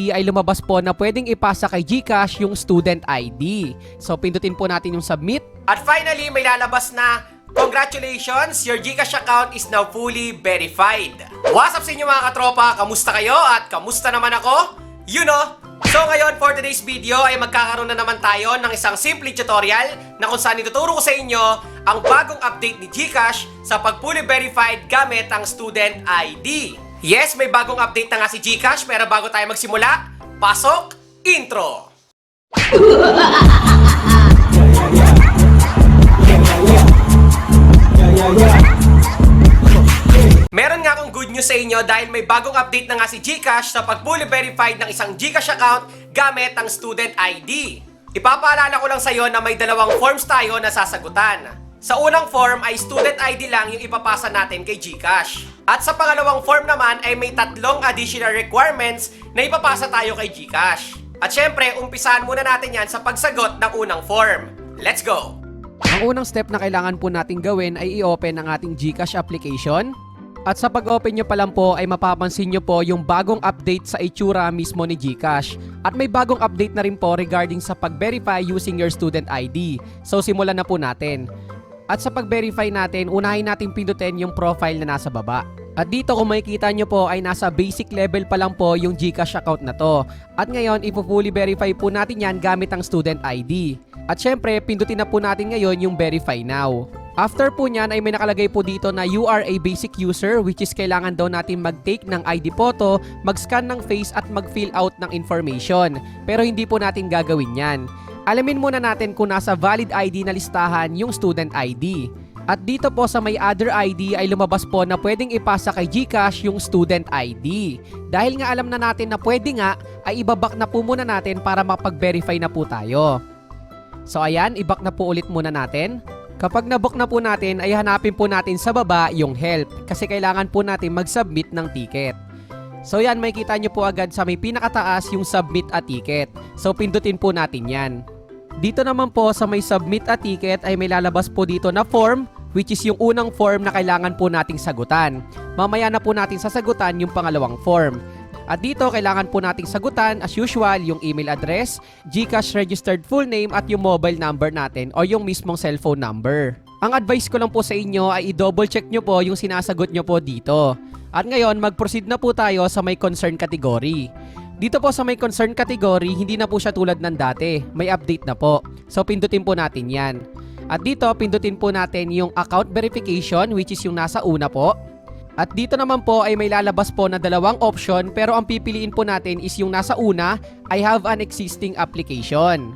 ID ay lumabas po na pwedeng ipasa kay GCash yung student ID. So pindutin po natin yung submit. At finally, may lalabas na, congratulations, your GCash account is now fully verified. What's up sa inyo mga katropa? Kamusta kayo? At kamusta naman ako? You know? So ngayon, for today's video ay magkakaroon na naman tayo ng isang simple tutorial na kung saan ituturo ko sa inyo ang bagong update ni GCash sa pag-fully verified gamit ang student ID. Yes, may bagong update na nga si GCash, pero bago tayo magsimula, pasok, intro! Meron nga akong good news sa inyo dahil may bagong update na nga si GCash sa pag-fully verified ng isang GCash account gamit ang student ID. Ipapaalala ko lang sa iyo na may dalawang forms tayo na sasagutan. Sa unang form ay student ID lang yung ipapasa natin kay GCash. At sa pangalawang form naman ay may tatlong additional requirements na ipapasa tayo kay GCash. At syempre, umpisahan muna natin yan sa pagsagot ng unang form. Let's go! Ang unang step na kailangan po natin gawin ay i-open ang ating GCash application. At sa pag-open nyo pa lang po ay mapapansin nyo po yung bagong update sa itsura mismo ni GCash. At may bagong update na rin po regarding sa pag-verify using your student ID. So simulan na po natin. At sa pag-verify natin, unahin natin pindutin yung profile na nasa baba. At dito kung makikita nyo po ay nasa basic level pa lang po yung GCash account na to. At ngayon, ipo-fully verify po natin yan gamit ang student ID. At syempre, pindutin na po natin ngayon yung verify now. After po nyan ay may nakalagay po dito na you are a basic user, which is kailangan daw natin mag-take ng ID photo, mag-scan ng face at mag-fill out ng information. Pero hindi po natin gagawin yan. Alamin muna natin kung nasa valid ID na listahan yung student ID. At dito po sa may other ID ay lumabas po na pwedeng ipasa kay GCash yung student ID. Dahil nga alam na natin na pwede nga, ay ibabak na po muna natin para mapag-verify na po tayo. So ayan, ibak na po ulit muna natin. Kapag nabook na po natin ay hanapin po natin sa baba yung help kasi kailangan po natin mag-submit ng ticket. So yan, makikita nyo po agad sa may pinakataas yung submit a ticket. So pindutin po natin yan. Dito naman po sa may submit a ticket ay may lalabas po dito na form, which is yung unang form na kailangan po nating sagutan. Mamaya na po natin sasagutan yung pangalawang form. At dito kailangan po nating sagutan as usual yung email address, GCash registered full name at yung mobile number natin o yung mismong cellphone number. Ang advice ko lang po sa inyo ay i-double check nyo po yung sinasagot nyo po dito. At ngayon mag-proceed na po tayo sa may concern category. Dito po sa may concern category, hindi na po siya tulad ng dati. May update na po. So pindutin po natin yan. At dito pindutin po natin yung account verification, which is yung nasa una po. At dito naman po ay may lalabas po na dalawang option, pero ang pipiliin po natin is yung nasa una, I have an existing application.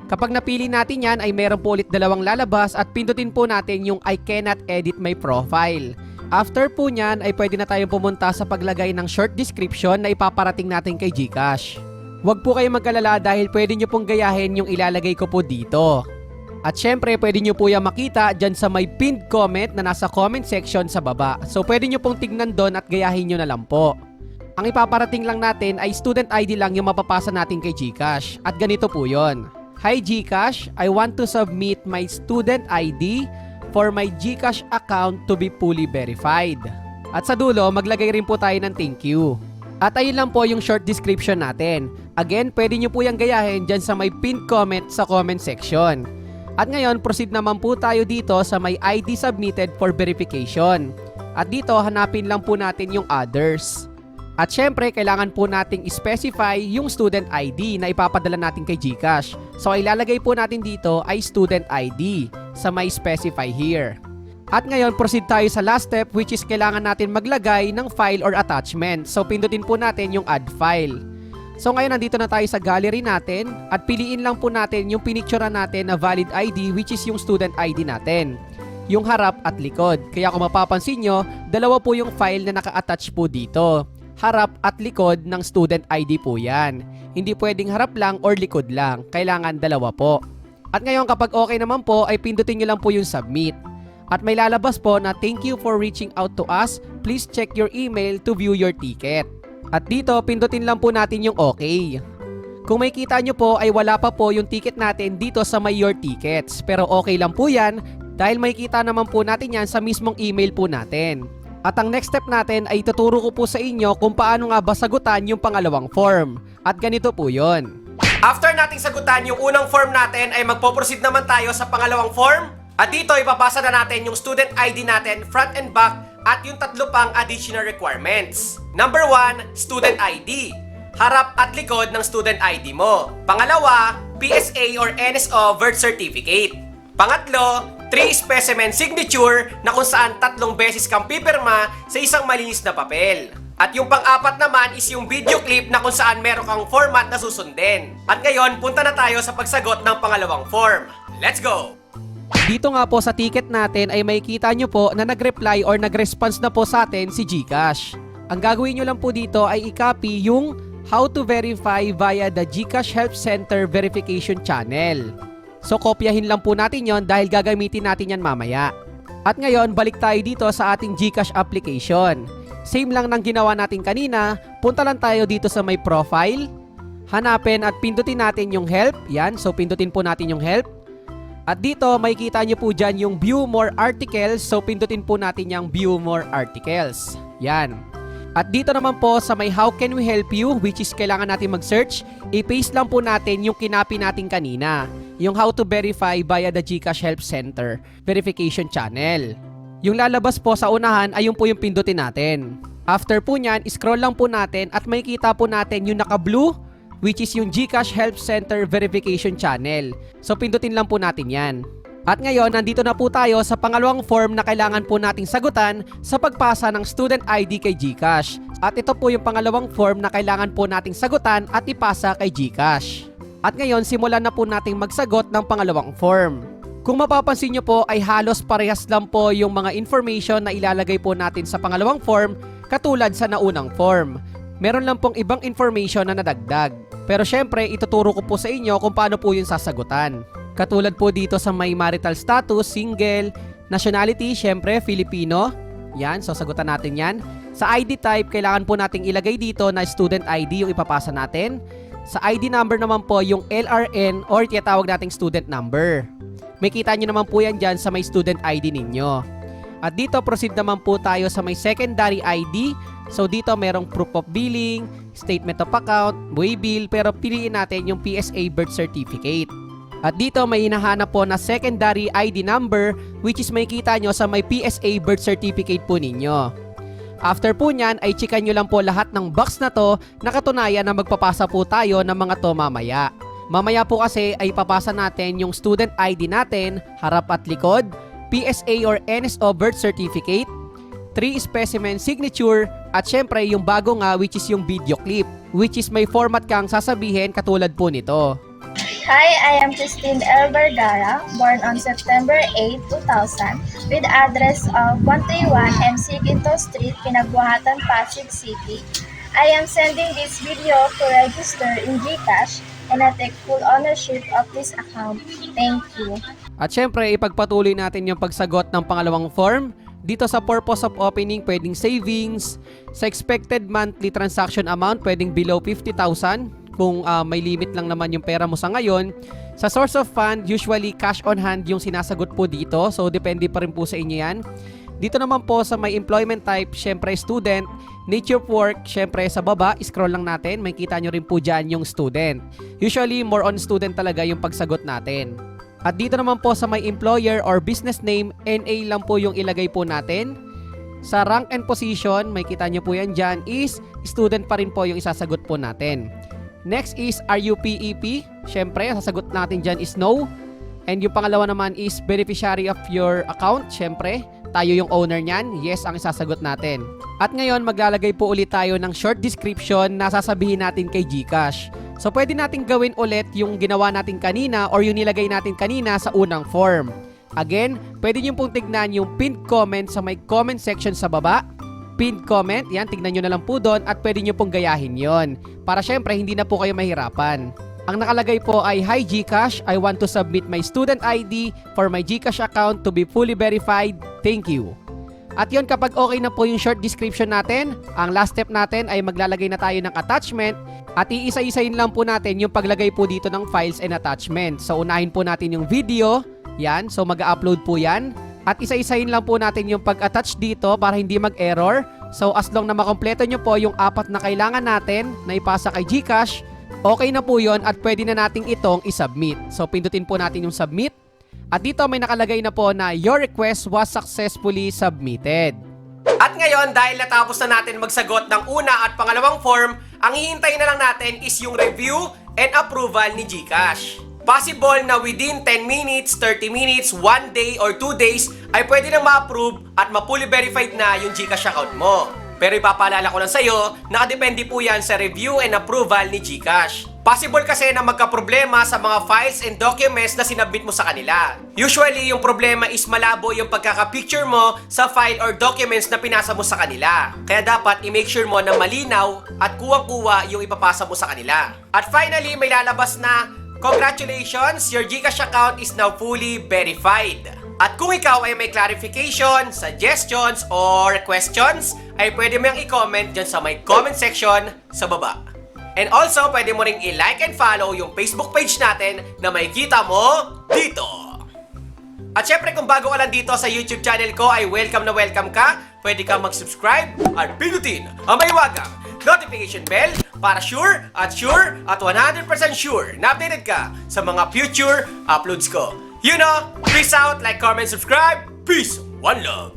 Kapag napili natin yan ay meron po ulit dalawang lalabas at pindutin po natin yung I cannot edit my profile. After po nyan ay pwede na tayong pumunta sa paglagay ng short description na ipaparating natin kay GCash. Huwag po kayong mag-alala dahil pwede nyo pong gayahin yung ilalagay ko po dito. At syempre pwede nyo po yung makita dyan sa may pinned comment na nasa comment section sa baba. So pwede nyo pong tignan doon at gayahin nyo na lang po. Ang ipaparating lang natin ay student ID lang yung mapapasa natin kay GCash. At ganito po yon. Hi GCash, I want to submit my student ID for my GCash account to be fully verified. At sa dulo, maglagay rin po tayo ng thank you. At ayun lang po yung short description natin. Again, pwede nyo po yung gayahin dyan sa may pinned comment sa comment section. At ngayon, proceed naman po tayo dito sa may ID submitted for verification. At dito, hanapin lang po natin yung others. At syempre, kailangan po nating specify yung student ID na ipapadala natin kay GCash. So, ilalagay po natin dito ay student ID sa may specify here. At ngayon, proceed tayo sa last step, which is kailangan natin maglagay ng file or attachment. So, pindutin po natin yung add file. So ngayon nandito na tayo sa gallery natin at piliin lang po natin yung pinicturean natin na valid ID, which is yung student ID natin. Yung harap at likod. Kaya kung mapapansin nyo, dalawa po yung file na naka-attach po dito. Harap at likod ng student ID po yan. Hindi pwedeng harap lang or likod lang. Kailangan dalawa po. At ngayon kapag okay naman po ay pindutin nyo lang po yung submit. At may lalabas po na thank you for reaching out to us. Please check your email to view your ticket. At dito, pindutin lang po natin yung okay. Kung may kita nyo po ay wala pa po yung ticket natin dito sa my your tickets. Pero okay lang po yan dahil may kita naman po natin yan sa mismong email po natin. At ang next step natin ay tuturo ko po sa inyo kung paano nga ba sagutan yung pangalawang form. At ganito po yon. After nating sagutan yung unang form natin ay magpo-proceed naman tayo sa pangalawang form. At dito ipapasa na natin yung student ID natin front and back at yung tatlo pang additional requirements. Number 1, student ID. Harap at likod ng student ID mo. Pangalawa, PSA or NSO birth certificate. Pangatlo, 3 specimen signature na kung saan 3 beses kang pipirma sa isang malinis na papel. At yung pang-apat naman is yung video clip na kung saan meron kang format na susundin. At ngayon, punta na tayo sa pagsagot ng pangalawang form. Let's go! Dito nga po sa ticket natin ay makikita nyo po na nag-reply or nag-response na po sa atin si GCash. Ang gagawin nyo lang po dito ay i-copy yung how to verify via the GCash Help Center verification channel. So kopyahin lang po natin yon dahil gagamitin natin yan mamaya. At ngayon, balik tayo dito sa ating GCash application. Same lang ng ginawa natin kanina, punta lang tayo dito sa may profile. Hanapin at pindutin natin yung help. Yan, so pindutin po natin yung help. At dito, makikita nyo po dyan yung view more articles. So pindutin po natin yung view more articles. Yan. At dito naman po sa may how can we help you, which is kailangan natin mag-search, i-paste lang po natin yung kinapi natin kanina. Yung how to verify via the GCash Help Center verification channel. Yung lalabas po sa unahan ay yung po yung pindutin natin. After po nyan, scroll lang po natin at makikita po natin yung naka-blue, which is yung GCash Help Center verification channel. So pindutin lang po natin yan. At ngayon, nandito na po tayo sa pangalawang form na kailangan po nating sagutan sa pagpasa ng student ID kay GCash. At ito po yung pangalawang form na kailangan po nating sagutan at ipasa kay GCash. At ngayon, simulan na po nating magsagot ng pangalawang form. Kung mapapansin nyo po ay halos parehas lang po yung mga information na ilalagay po natin sa pangalawang form katulad sa naunang form. Meron lang pong ibang information na nadagdag. Pero syempre, ituturo ko po sa inyo kung paano po yung sasagutan. Katulad po dito sa may marital status, single, nationality, syempre, Filipino. Yan, so sagutan natin yan. Sa ID type, kailangan po nating ilagay dito na student ID yung ipapasa natin. Sa ID number naman po, yung LRN or tinatawag nating student number. May kita nyo naman po yan dyan sa may student ID ninyo. At dito, proceed naman po tayo sa may secondary ID. So dito, merong proof of billing, statement of account, buy bill, pero piliin natin yung PSA birth certificate. At dito may hinahanap po na secondary ID number which is makikita nyo sa may PSA birth certificate po ninyo. After po nyan ay checkan nyo lang po lahat ng box na to na katunayan na magpapasa po tayo ng mga to mamaya. Mamaya po kasi ay papasa natin yung student ID natin, harap at likod, PSA or NSO birth certificate, 3 specimen signature, at syempre yung bago nga which is yung video clip, which is may format kang sasabihin katulad po nito. Hi, I am Christine L. Vergara, born on September 8, 2000, with address of 131 MC Ginto Street, Pinagbuhatan, Pasig City. I am sending this video to register in GCash and I take full ownership of this account. Thank you. At syempre, ipagpatuloy natin yung pagsagot ng pangalawang form. Dito sa purpose of opening, pwedeng savings. Sa expected monthly transaction amount, pwedeng below 50,000. Kung may limit lang naman yung pera mo sa ngayon. Sa source of fund, usually cash on hand yung sinasagot po dito. So, depende pa rin po sa inyo yan. Dito naman po sa may employment type, syempre student. Nature of work, syempre sa baba, scroll lang natin. May kita nyo rin po dyan yung student. Usually, more on student talaga yung pagsagot natin. At dito naman po sa may employer or business name, NA lang po yung ilagay po natin. Sa rank and position, may kita nyo po yan dyan, is student pa rin po yung isasagot po natin. Next is, are you PEP? Syempre, sasagot natin dyan is no. And yung pangalawa naman is beneficiary of your account. Syempre, tayo yung owner nyan. Yes, ang isasagot natin. At ngayon, maglalagay po ulit tayo ng short description na sasabihin natin kay GCash. So, pwede natin gawin ulit yung ginawa natin kanina or yung nilagay natin kanina sa unang form. Again, pwede nyo pong tignan yung pinned comment sa may comment section sa baba. Pinned comment, yan, tignan nyo na lang po doon at pwede nyo pong gayahin yon para syempre hindi na po kayo mahirapan. Ang nakalagay po ay, Hi GCash, I want to submit my student ID for my GCash account to be fully verified. Thank you. At yon, kapag okay na po yung short description natin, ang last step natin ay maglalagay na tayo ng attachment at iisa-isayin lang po natin yung paglagay po dito ng files and attachments. So unahin po natin yung video, yan, so mag-upload po yan. At isa-isahin lang po natin yung pag-attach dito para hindi mag-error. So as long na makompleto nyo po yung 4 na kailangan natin na ipasa kay GCash, okay na po yun at pwede na nating itong isubmit. So pindutin po natin yung submit. At dito may nakalagay na po na your request was successfully submitted. At ngayon, dahil natapos na natin magsagot ng una at pangalawang form, ang hihintayin na lang natin is yung review and approval ni GCash. Possible na within 10 minutes, 30 minutes, 1 day, or 2 days ay pwede nang ma-approve at ma-fully verified na yung GCash account mo. Pero ipapaalala ko lang sa'yo, nakadepende po yan sa review and approval ni GCash. Possible kasi na magka-problema sa mga files and documents na sinabit mo sa kanila. Usually, yung problema is malabo yung pagkaka-picture mo sa file or documents na pinasa mo sa kanila. Kaya dapat i-make sure mo na malinaw at kuwang-kuwa yung ipapasa mo sa kanila. At finally, may lalabas na, congratulations, your GCash account is now fully verified. At kung ikaw ay may clarification, suggestions, or questions, ay pwede mo yung i-comment dyan sa may comment section sa baba. And also, pwede mo ring i-like and follow yung Facebook page natin na makikita mo dito. At syempre, kung bago ka lang dito sa YouTube channel ko, ay welcome na welcome ka. Pwede kang mag-subscribe at pindutin ang may wagang notification bell para sure at 100% sure na updated ka sa mga future uploads ko. You know, peace out, like, comment, subscribe. Peace, one love.